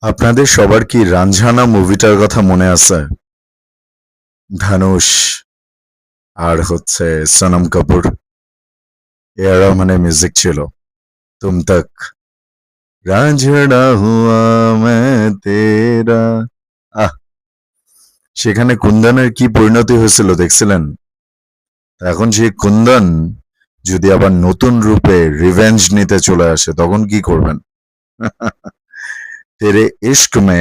আপনাদের সবার কি রাঞ্ঝানা মুভিটার কথা মনে আছে? ধানুষ আর সোনম কাপুর, এ আর রহমানের মিউজিক ছিল। তুম তক রাঞ্ঝনা হুয়া মে তেরা। আহ, সেখানে কুন্দনের কি পরিণতি হয়েছিল দেখছিলেন? এখন সেই কুন্দন যদি আবার নতুন রূপে রিভেঞ্জ নিতে চলে আসে তখন কি করবেন? তেরে ইশক মে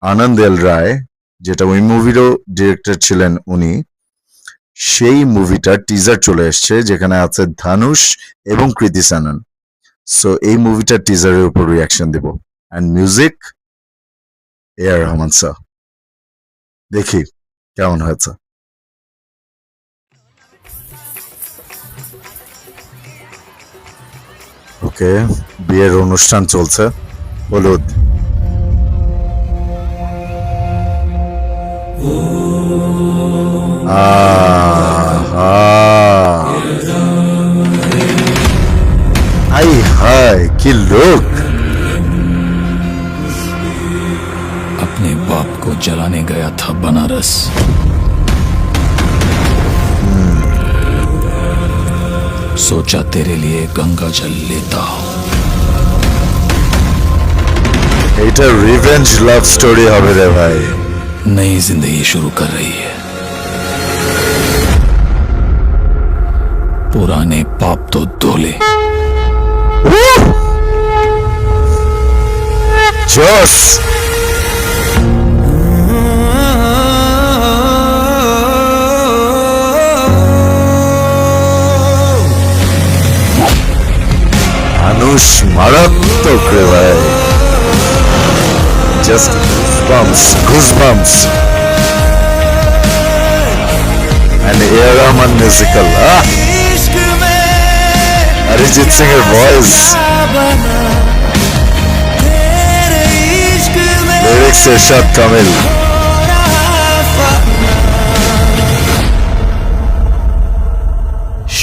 আনন্দ এল রায়, যেটা ওই মুভিরও ডিরেক্টর ছিলেন উনি, সেই মুভিটার টিজার চলে এসছে যেখানে আছে ধানুষ এবং কৃতি সানন। সো এই মুভিটার টিজারের উপর রিয়াকশন দিব। And music A R Rahman sir. দেখি কেমন হয়েছে। ওকে, বিয়ের অনুষ্ঠান চলছে। হলুদ। হাই হাই, কি লোক! अपने बाप को जलाने गया था बनारस। सोचा तेरे लिए गंगा जल लेता हूं। এটা রিভেঞ্জ লাভ স্টোরি হবে রে ভাই। नई जिंदगी शुरू कर रही है। पुराने पाप तो धोले। জোস। মানুষ মারাত্মক রে ভাই। Just goosebumps. And A. R. Rahman musical. Arijit Singh এর ভয়েস, লিরিক্স এরশাদ কামিল।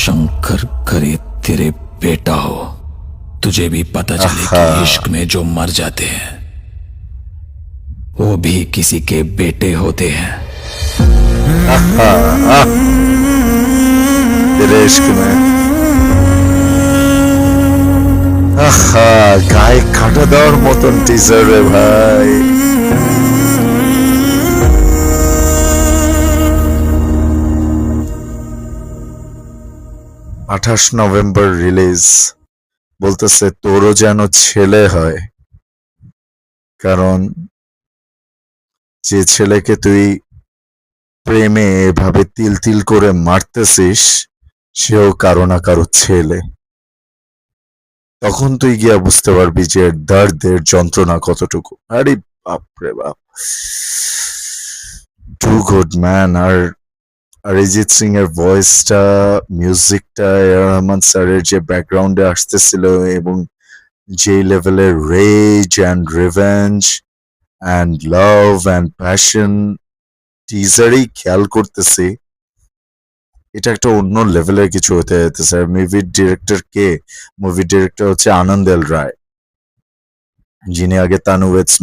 शंकर करे तेरे बेटा हो, तुझे भी पता चले कि इश्क में जो मर जाते हैं वो भी किसी के बेटे होते हैं। तेरे इश्क में গায়ে কাটা দেওয়ার মতন টিজার রে ভাই। 28 নভেম্বর রিলিজ। বলতেছে তোরও যেন ছেলে হয়, কারণ যে ছেলেকে তুই প্রেমে এভাবে তিল তিল করে মারতেছিস সেও কারো না কারো ছেলে। তখন তুই গিয়া বুঝতে পারবি যে দর্দের যন্ত্রণা কতটুকু। আরে বাপরে বাপ, টু গুড ম্যান। আর অরিজিৎ সিং এর ভয়েসটা, মিউজিকটা, এ আর রহমান স্যারের যে ব্যাকগ্রাউন্ডে আসতেছিল এবং যে লেভেলের rage and revenge and love and passion টিজারেই খেয়াল করতেছি, এটা একটা অন্য লেভেলের কিছু হতে যেতেছে। আর মুভির ডিরেক্টর কে? মুভির ডিরেক্টর হচ্ছে আনন্দ এল রায়, যিনি আগে তানুয়েটস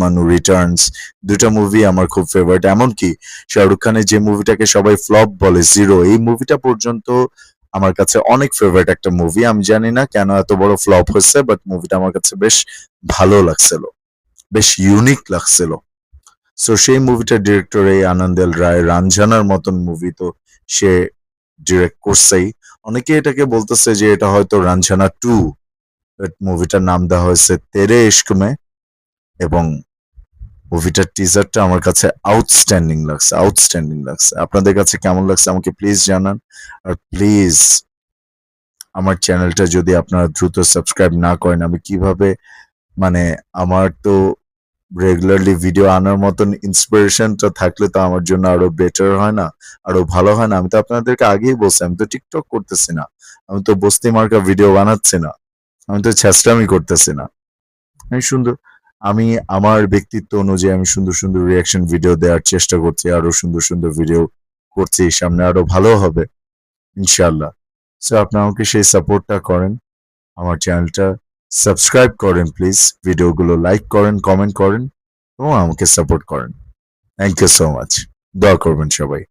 মানু রিটার্নস, দুটা মুভি আমার খুব ফেভারিট। এমনকি শাহরুখ খানের যে মুভিটাকে সবাই ফ্লপ বলে, জিরো, এই মুভিটা পর্যন্ত আমার কাছে অনেক ফেভারিট একটা মুভি। আমি জানি না কেন এত বড় ফ্লপ হয়েছে, বাট মুভিটা আমার কাছে বেশ ভালো লাগছিল, বেশ ইউনিক লাগছিল। সো সেই মুভিটার ডিরেক্টর এই আনন্দ এল রায়। রাঞ্ঝানার মতন মুভি তো সে ডিরেক্ট করছেই। অনেকে এটাকে বলতেছে যে এটা হয়তো রাঞ্ঝানা 2, বাট মুভিটার নাম দেওয়া হয়েছে তেরে ইশক মে। এবং মুভিটার টিজারটা আমার কাছে আউটস্ট্যান্ডিং লাগছে। আপনাদের কাছে কেমন লাগছে আমাকে প্লিজ জানান। আর প্লিজ আমার চ্যানেলটা যদি আপনারা দ্রুত সাবস্ক্রাইব না করেন, আমি কিভাবে, মানে আমার তো রেগুলারলি ভিডিও আনার মতন ইন্সপিরেশনটা থাকলে তো আমার জন্য আরো বেটার হয় না, আরো ভালো হয় না? আমি তো আপনাদেরকে আগেই বলছি, আমি তো টিকটক করতেছি না, আমি তো বস্তি মার্কা ভিডিও বানাচ্ছি না, আমি তো ছেঁচড়ামি করতেছি না। আমি আমার ব্যক্তিত্ব অনুযায়ী আমি সুন্দর সুন্দর রিয়াকশন ভিডিও দেওয়ার চেষ্টা করছি, আরো সুন্দর সুন্দর ভিডিও করছি, সামনে আরো ভালো হবে ইনশাল্লাহ। সো আপনি আমাকে সেই সাপোর্টটা করেন, আমার চ্যানেলটা সাবস্ক্রাইব করেন প্লিজ, ভিডিওগুলো লাইক করেন, কমেন্ট করেন এবং আমাকে সাপোর্ট করেন। Thank you so much. দোয়া করবেন সবাই।